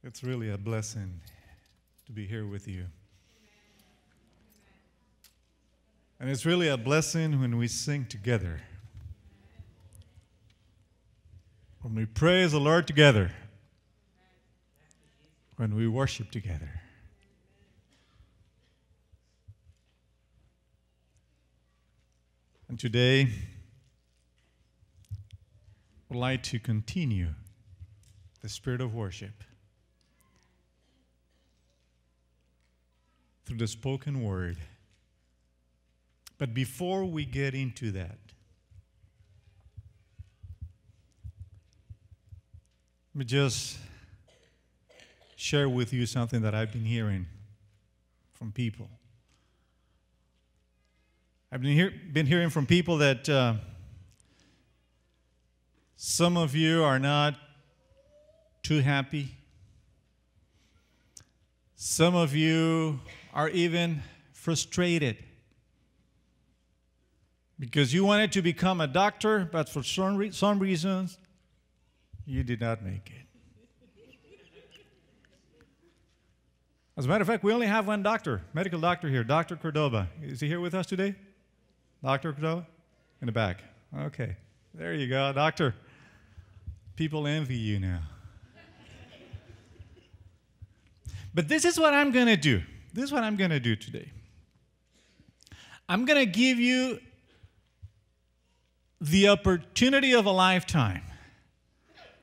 It's really a blessing to be here with you. And it's really a blessing when we sing together. When we praise the Lord together. When we worship together. And today, I'd like to continue the spirit of worship through the spoken word. But before we get into that, let me just share with you something that I've been hearing from people. I've been hearing from people that some of you are not too happy. Some of you are even frustrated because you wanted to become a doctor, but for some reasons, you did not make it. As a matter of fact, we only have one doctor, medical doctor here, Dr. Cordoba. Is he here with us today? Dr. Cordoba? In the back. Okay. There you go, doctor. People envy you now. But this is what I'm going to do. This is what I'm going to do today. I'm going to give you the opportunity of a lifetime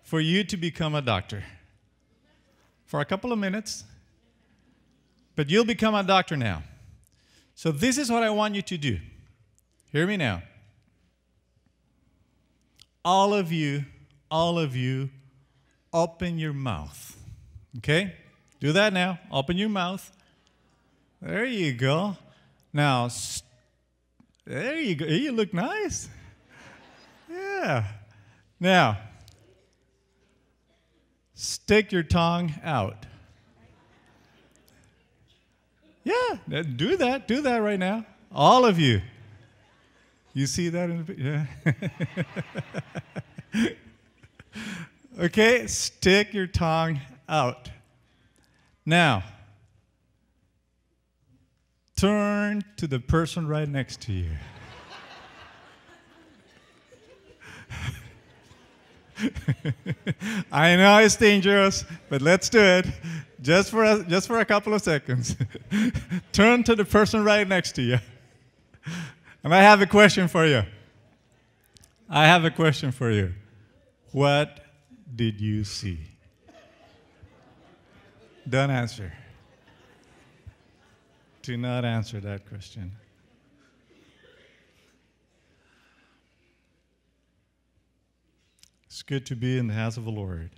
for you to become a doctor. For a couple of minutes. But you'll become a doctor now. So this is what I want you to do. Hear me now. All of you, open your mouth. Okay? Do that now. Open your mouth. There you go. Now, there you go. You look nice. Yeah. Now, stick your tongue out. Yeah, do that. Do that right now. All of you. You see that in the yeah. Okay, stick your tongue out. Now, turn to the person right next to you. I know it's dangerous, but let's do it. Just for a couple of seconds. Turn to the person right next to you. And I have a question for you. What did you see? Don't answer. Do not answer that question. It's good to be in the house of the Lord.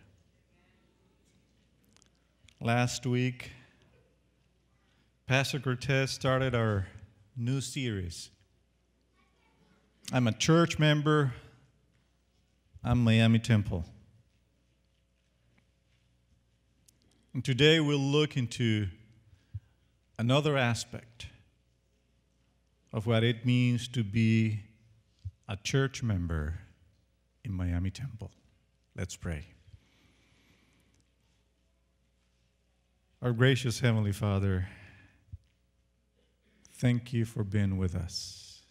Last week, Pastor Cortez started our new series. I'm a church member. I'm Miami Temple. And today we'll look into another aspect of what it means to be a church member in Miami Temple. Let's pray. Our gracious Heavenly Father, thank you for being with us.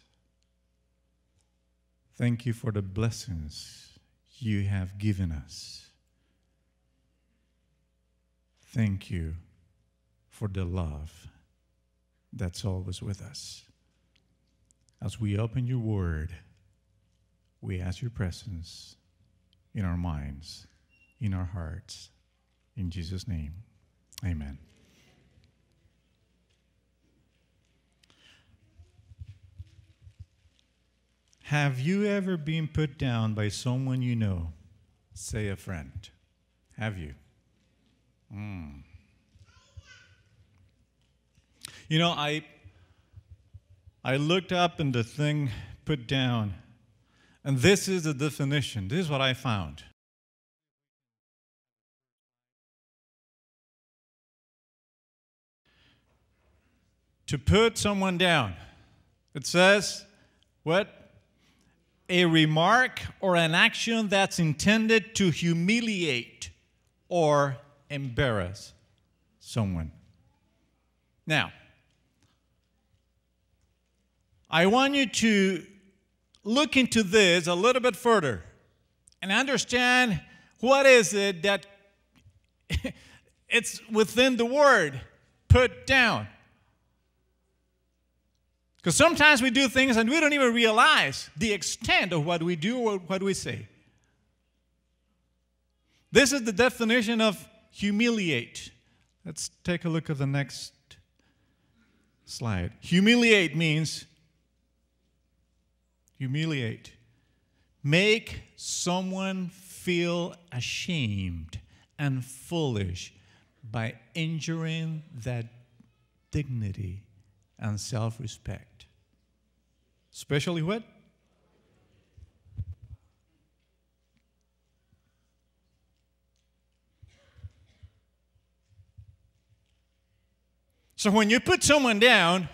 Thank you for the blessings you have given us. Thank you for the love that's always with us. As we open your word, we ask your presence in our minds, in our hearts. In Jesus' name, amen. Have you ever been put down by someone you know? Say a friend. Have you? You know, I looked up in the thing put down, and this is the definition. This is what I found. To put someone down. It says, what? A remark or an action that's intended to humiliate or embarrass someone. Now, I want you to look into this a little bit further and understand what is it that it's within the word, put down. Because sometimes we do things and we don't even realize the extent of what we do or what we say. This is the definition of humiliate. Let's take a look at the next slide. Humiliate means humiliate. Make someone feel ashamed and foolish by injuring that dignity and self-respect. Especially what? So when you put someone down,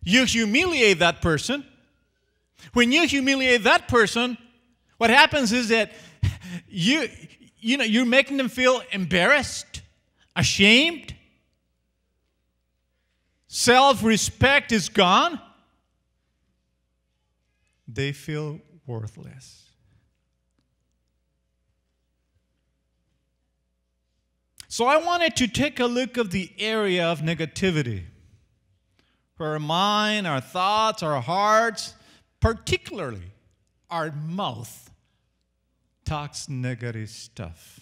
you humiliate that person. When you humiliate that person, what happens is that you're making them feel embarrassed, ashamed. Self-respect is gone. They feel worthless. So I wanted to take a look at the area of negativity, where our mind, our thoughts, our hearts, particularly our mouth, talks negative stuff.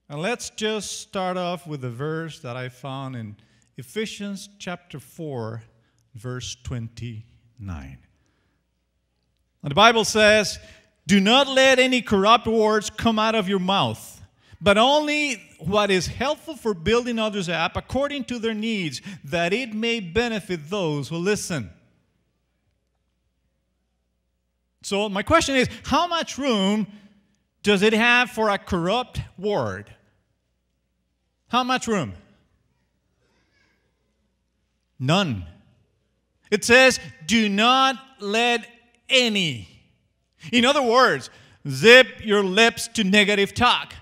And let's just start off with a verse that I found in Ephesians chapter 4, verse 29. And the Bible says, "Do not let any corrupt words come out of your mouth, but only what is helpful for building others up according to their needs, that it may benefit those who listen." So my question is, how much room does it have for a corrupt word? How much room? None. It says, do not let any. In other words, zip your lips to negative talk.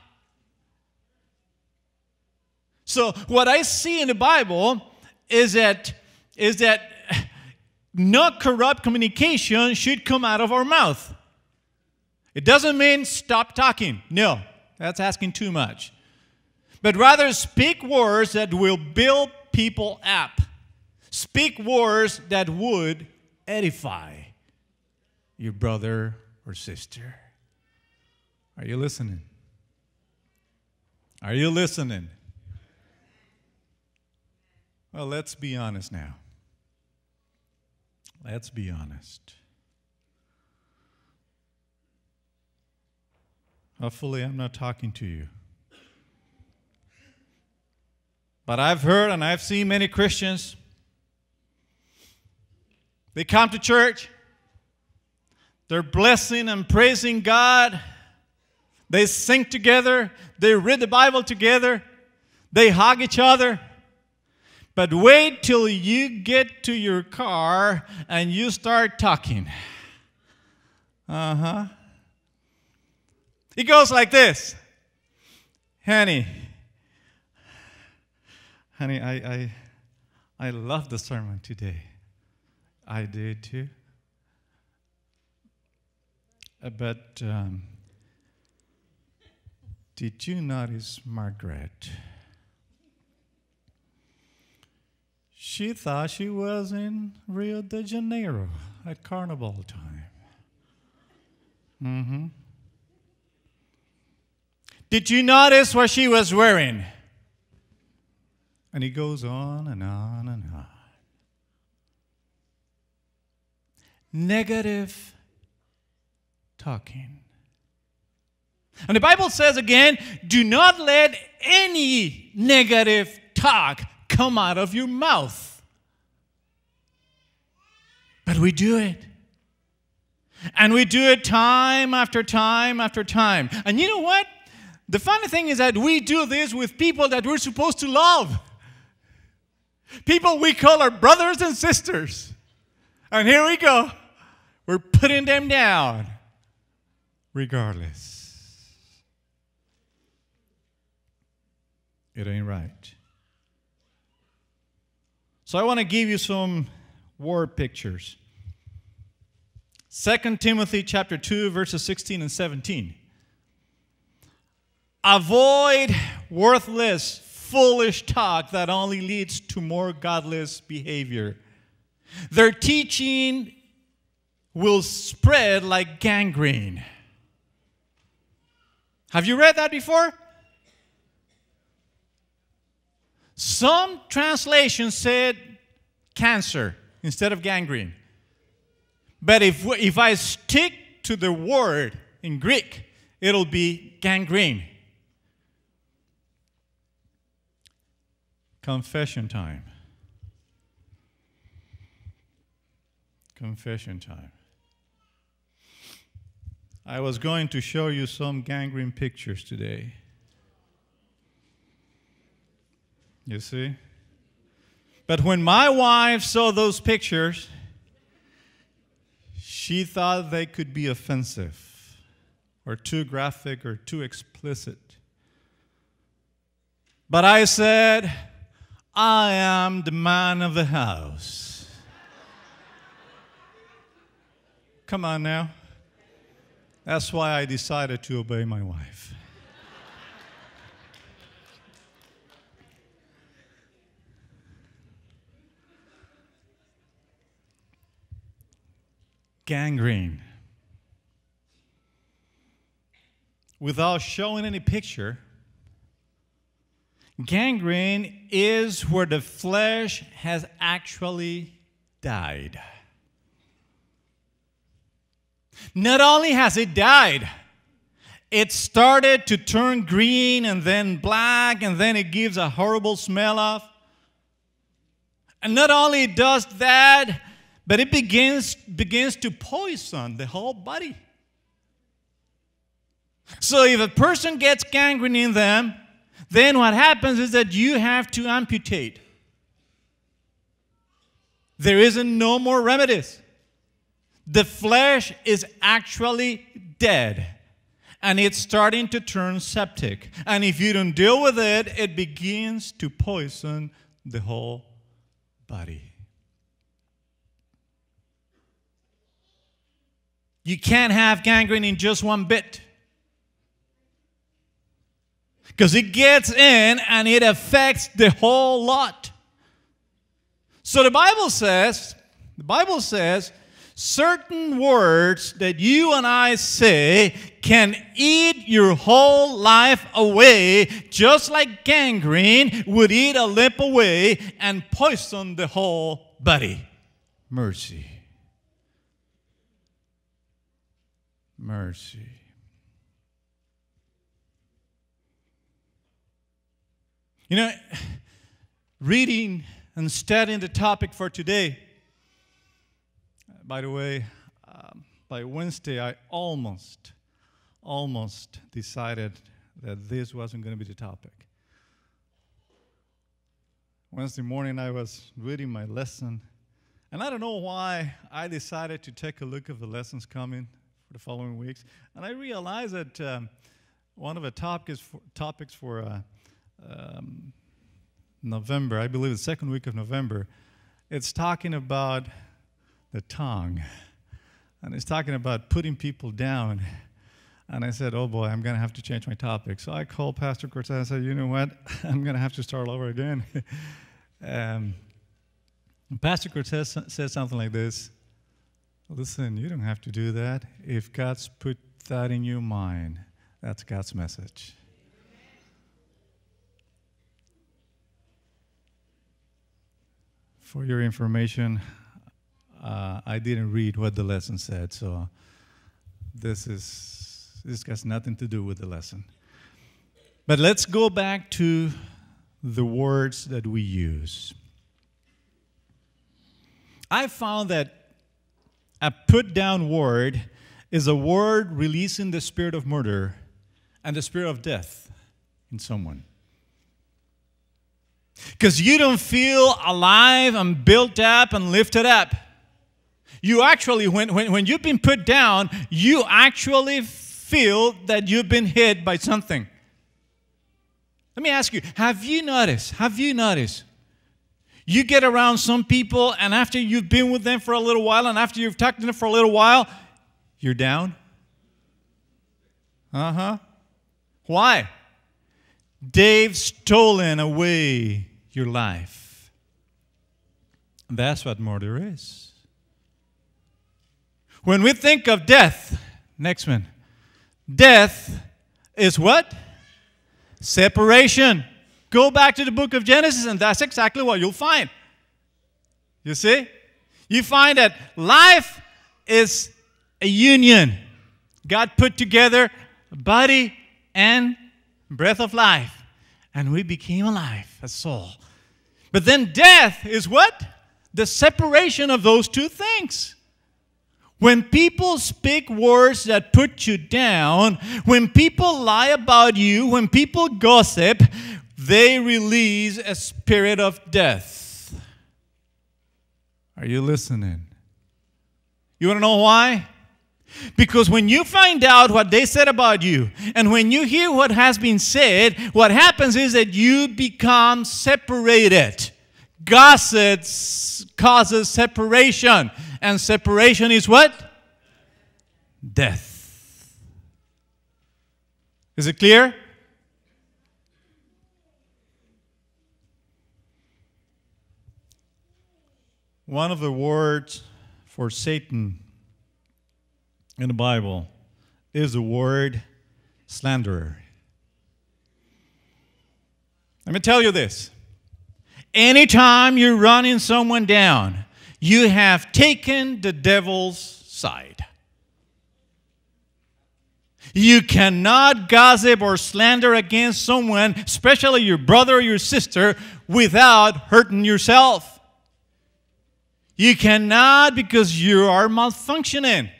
So what I see in the Bible is that no corrupt communication should come out of our mouth. It doesn't mean stop talking. No, that's asking too much. But rather speak words that will build people up. Speak words that would edify your brother or sister. Are you listening? Are you listening? Well, let's be honest now. Let's be honest. Hopefully, I'm not talking to you. But I've heard and I've seen many Christians. They come to church. They're blessing and praising God. They sing together. They read the Bible together. They hug each other. But wait till you get to your car and you start talking. It goes like this. Honey, I love the sermon today. I did too. But did you notice Margaret? She thought she was in Rio de Janeiro at carnival time. Did you notice what she was wearing? And he goes on and on and on. Negative talking. And the Bible says again, do not let any negative talk come out of your mouth. But we do it. And we do it time after time after time. And you know what? The funny thing is that we do this with people that we're supposed to love. People we call our brothers and sisters. And here we go. We're putting them down regardless. It ain't right. So I want to give you some word pictures. 2 Timothy chapter 2, verses 16 and 17. Avoid worthless, foolish talk that only leads to more godless behavior. Their teaching will spread like gangrene. Have you read that before? Some translations said cancer instead of gangrene. But if I stick to the word in Greek, it'll be gangrene. Confession time. Confession time. I was going to show you some gangrene pictures today. You see? But when my wife saw those pictures, she thought they could be offensive or too graphic or too explicit. But I said, I am the man of the house. Come on now. That's why I decided to obey my wife. Gangrene. Without showing any picture, gangrene is where the flesh has actually died. Not only has it died, it started to turn green and then black, and then it gives a horrible smell off. And not only does that, but it begins to poison the whole body. So if a person gets gangrene in them, then what happens is that you have to amputate. There isn't no more remedies. The flesh is actually dead, and it's starting to turn septic. And if you don't deal with it, it begins to poison the whole body. You can't have gangrene in just one bit, because it gets in and it affects the whole lot. So the Bible says, certain words that you and I say can eat your whole life away, just like gangrene would eat a limb away and poison the whole body. Mercy. Mercy. You know, reading and studying the topic for today, by the way, by Wednesday, I almost decided that this wasn't going to be the topic. Wednesday morning, I was reading my lesson, and I don't know why I decided to take a look at the lessons coming for the following weeks, and I realized that one of the topics for November, I believe the second week of November, it's talking about the tongue. And it's talking about putting people down. And I said, oh boy, I'm going to have to change my topic. So I called Pastor Cortez and I said, you know what? I'm going to have to start over again. Pastor Cortez said something like this. Listen, you don't have to do that. If God's put that in your mind, that's God's message. For your information, I didn't read what the lesson said, so this has nothing to do with the lesson. But let's go back to the words that we use. I found that a put-down word is a word releasing the spirit of murder and the spirit of death in someone. Because you don't feel alive and built up and lifted up. You actually, when you've been put down, you actually feel that you've been hit by something. Let me ask you, have you noticed, you get around some people and after you've been with them for a little while and after you've talked to them for a little while, you're down? Why? They've stolen away your life. That's what murder is. When we think of death, next one, death is what? Separation. Go back to the book of Genesis and that's exactly what you'll find. You see? You find that life is a union. God put together body and breath of life. And we became alive, a soul. But then death is what? The separation of those two things. When people speak words that put you down, when people lie about you, when people gossip, they release a spirit of death. Are you listening? You want to know why? Because when you find out what they said about you, and when you hear what has been said, what happens is that you become separated. Gossip causes separation. And separation is what? Death. Is it clear? One of the words for Satan in the Bible is the word slanderer. Let me tell you this. Anytime you're running someone down, you have taken the devil's side. You cannot gossip or slander against someone, especially your brother or your sister, without hurting yourself. You cannot because you are malfunctioning.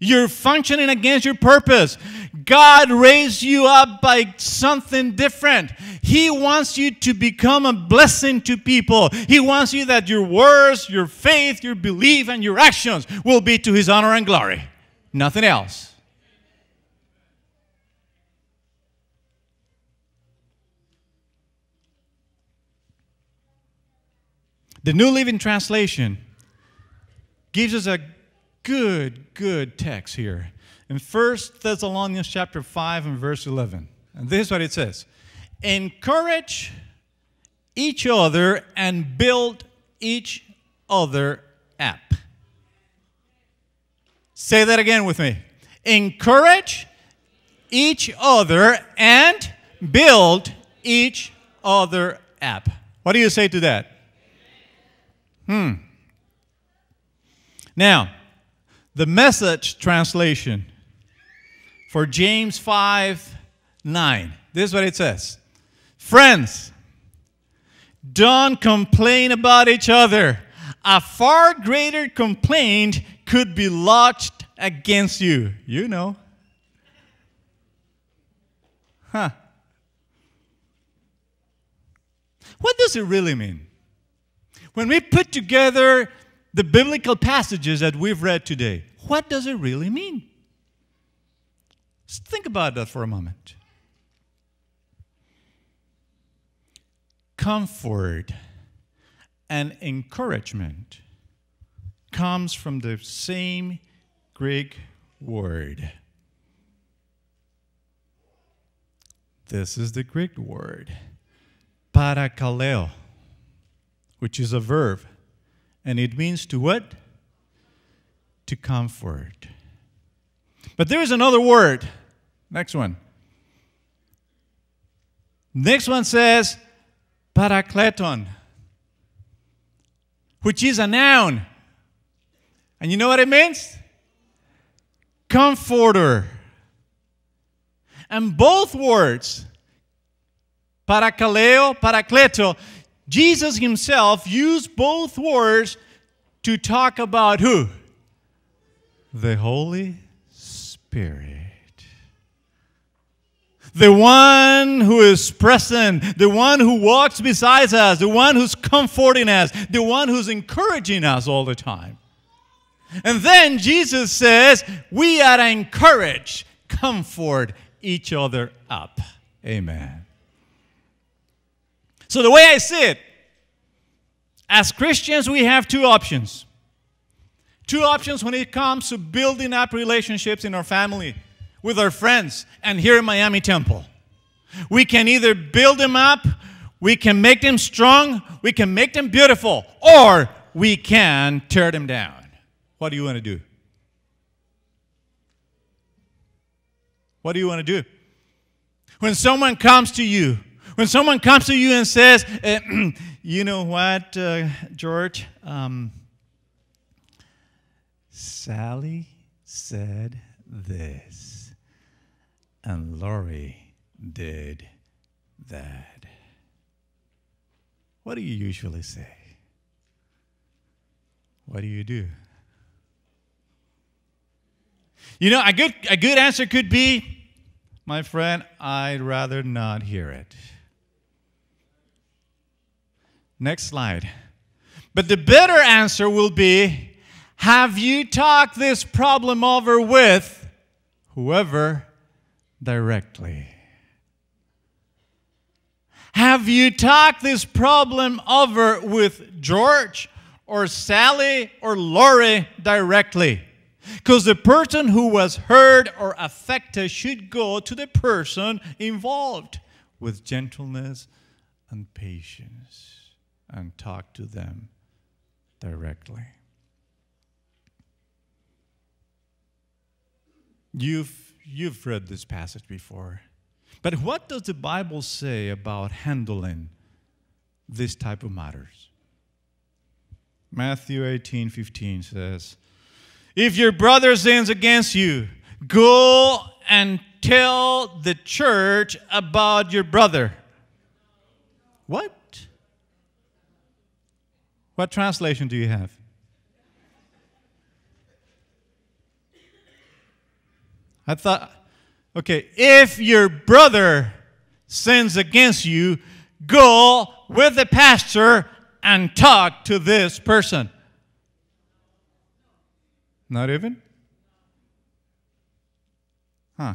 You're functioning against your purpose. God raised you up by something different. He wants you to become a blessing to people. He wants you that your words, your faith, your belief, and your actions will be to His honor and glory. Nothing else. The New Living Translation gives us a good text here. In 1 Thessalonians chapter 5 and verse 11. And this is what it says. Encourage each other and build each other up. Say that again with me. Encourage each other and build each other up. What do you say to that? Now, the Message translation for James 5:9. This is what it says. Friends, don't complain about each other. A far greater complaint could be lodged against you. You know. What does it really mean? When we put together the biblical passages that we've read today, what does it really mean? Just think about that for a moment. Comfort and encouragement comes from the same Greek word. This is the Greek word, parakaleo, which is a verb. And it means to what? To comfort. But there is another word. Next one. Next one says parakleton, which is a noun. And you know what it means? Comforter. And both words, parakaleo, parakleto, Jesus Himself used both words to talk about who? The Holy Spirit. The one who is present, the one who walks beside us, the one who's comforting us, the one who's encouraging us all the time. And then Jesus says, we are encouraged, comfort each other up. Amen. So the way I see it, as Christians, we have two options. Two options when it comes to building up relationships in our family, with our friends, and here in Miami Temple. We can either build them up, we can make them strong, we can make them beautiful, or we can tear them down. What do you want to do? What do you want to do? When someone comes to you and says, you know what, George, Sally said this, and Lori did that. What do you usually say? What do you do? You know, a good answer could be, my friend, I'd rather not hear it. Next slide. But the better answer will be, have you talked this problem over with whoever directly? Have you talked this problem over with George or Sally or Lori directly? Because the person who was hurt or affected should go to the person involved with gentleness and patience and talk to them directly. You've read this passage before. But what does the Bible say about handling this type of matters? Matthew 18:15 says, if your brother sins against you, go and tell the church about your brother. What? What translation do you have? I thought, okay, if your brother sins against you, go with the pastor and talk to this person. Not even? Huh.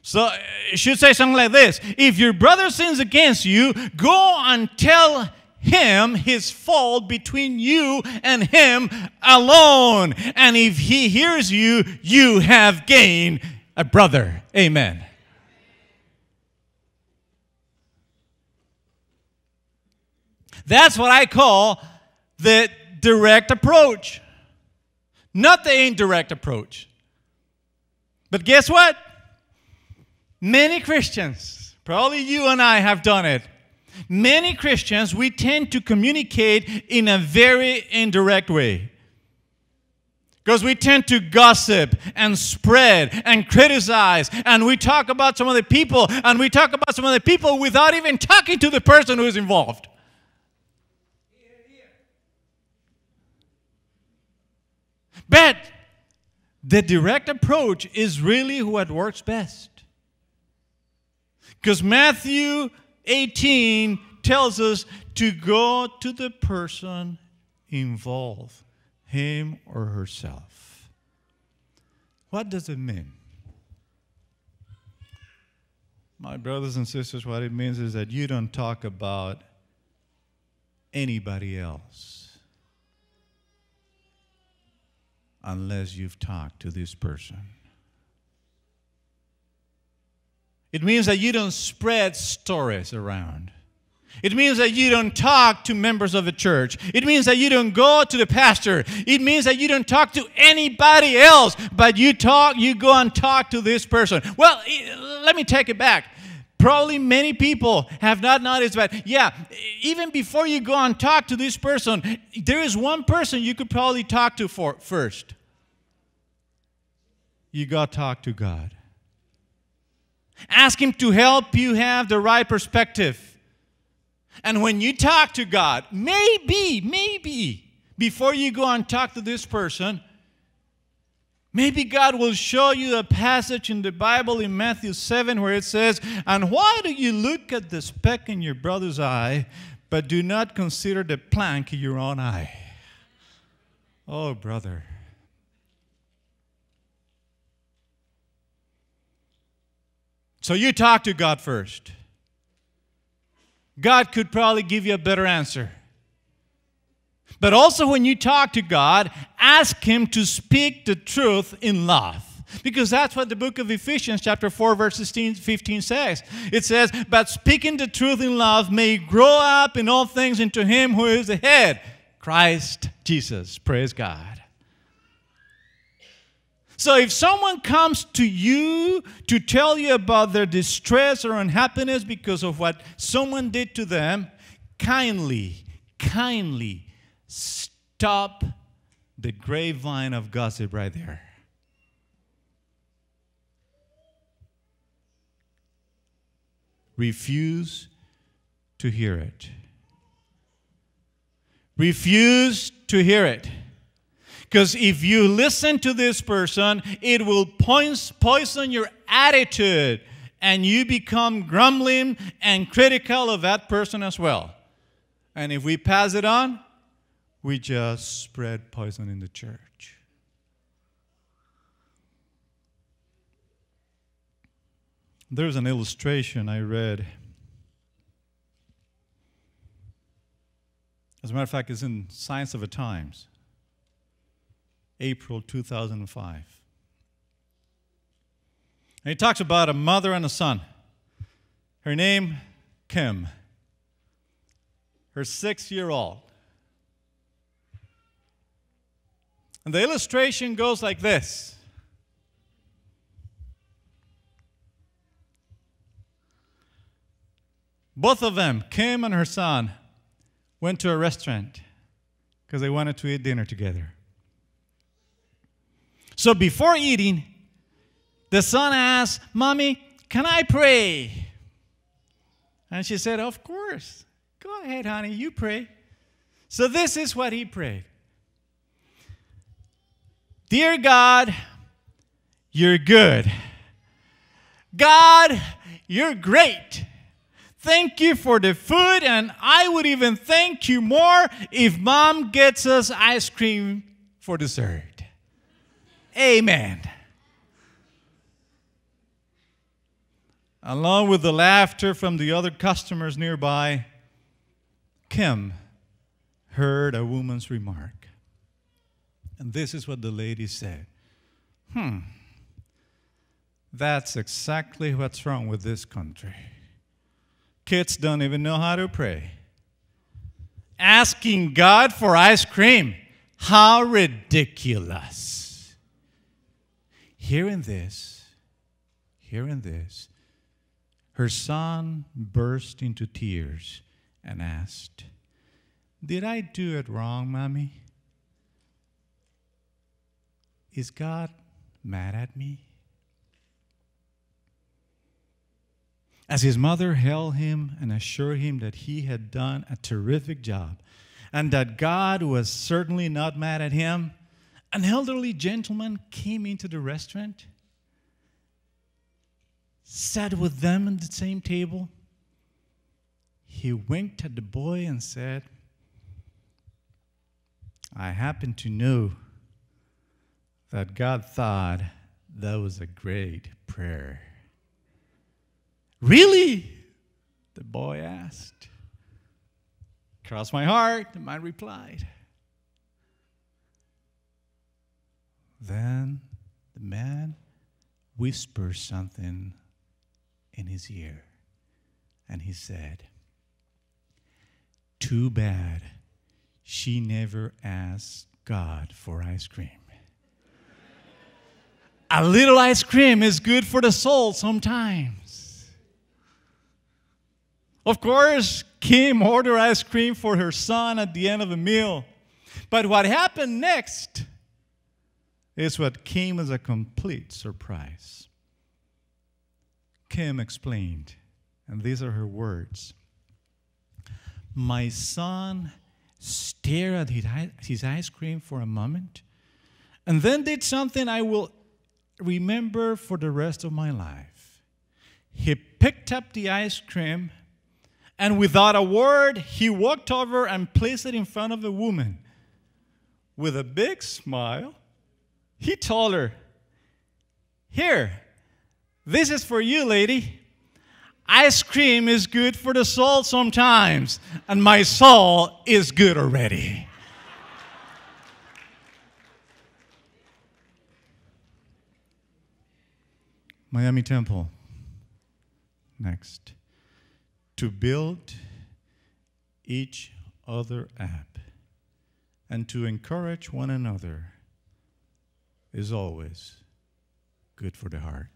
So it should say something like this. If your brother sins against you, go and tell him his fault between you and him alone. And if he hears you, you have gained a brother. Amen. That's what I call the direct approach. Not the indirect approach. But guess what? Many Christians, probably you and I have done it. Many Christians, we tend to communicate in a very indirect way. Because we tend to gossip and spread and criticize. And we talk about some other people. And we talk about some other people without even talking to the person who is involved. But the direct approach is really what works best. Because Matthew 18 tells us to go to the person involved, him or herself. What does it mean? My brothers and sisters, what it means is that you don't talk about anybody else unless you've talked to this person. It means that you don't spread stories around. It means that you don't talk to members of the church. It means that you don't go to the pastor. It means that you don't talk to anybody else, but you go and talk to this person. Well, let me take it back. Probably many people have not noticed, but yeah, even before you go and talk to this person, there is one person you could probably talk to first. You got to talk to God. Ask Him to help you have the right perspective. And when you talk to God, maybe, before you go and talk to this person, maybe God will show you a passage in the Bible in Matthew 7 where it says, and why do you look at the speck in your brother's eye, but do not consider the plank in your own eye? Oh, brother. So you talk to God first. God could probably give you a better answer. But also when you talk to God, ask Him to speak the truth in love. Because that's what the book of Ephesians chapter 4 verse 15 says. It says, but speaking the truth in love may grow up in all things into Him who is the head, Christ Jesus. Praise God. So if someone comes to you to tell you about their distress or unhappiness because of what someone did to them, kindly stop the grapevine of gossip right there. Refuse to hear it. Refuse to hear it. Because if you listen to this person, it will poison your attitude, and you become grumbling and critical of that person as well. And if we pass it on, we just spread poison in the church. There's an illustration I read. As a matter of fact, it's in Science of the Times, April 2005. And it talks about a mother and a son. Her name, Kim. Her 6-year-old. And the illustration goes like this. Both of them, Kim and her son, went to a restaurant because they wanted to eat dinner together. So before eating, the son asked, Mommy, can I pray? And she said, of course. Go ahead, honey, you pray. So this is what he prayed. Dear God, you're good. God, you're great. Thank you for the food, and I would even thank you more if Mom gets us ice cream for dessert. Amen. Along with the laughter from the other customers nearby, Kim heard a woman's remark. And this is what the lady said. That's exactly what's wrong with this country. Kids don't even know how to pray. Asking God for ice cream. How ridiculous. Hearing this, her son burst into tears and asked, Did I do it wrong, Mommy? Is God mad at me? As his mother held him and assured him that he had done a terrific job and that God was certainly not mad at him, an elderly gentleman came into the restaurant, sat with them at the same table. He winked at the boy and said, I happen to know that God thought that was a great prayer. Really? The boy asked. Cross my heart, the man replied. Then the man whispered something in his ear, and he said, Too bad she never asked God for ice cream. A little ice cream is good for the soul sometimes. Of course, Kim ordered ice cream for her son at the end of the meal. But what happened next is what came as a complete surprise. Kim explained, and these are her words. My son stared at his ice cream for a moment and then did something I will remember for the rest of my life. He picked up the ice cream and without a word, he walked over and placed it in front of the woman. With a big smile, he told her, Here, this is for you, lady. Ice cream is good for the soul sometimes, and my soul is good already. Miami Temple. Next. To build each other up and to encourage one another is always good for the heart.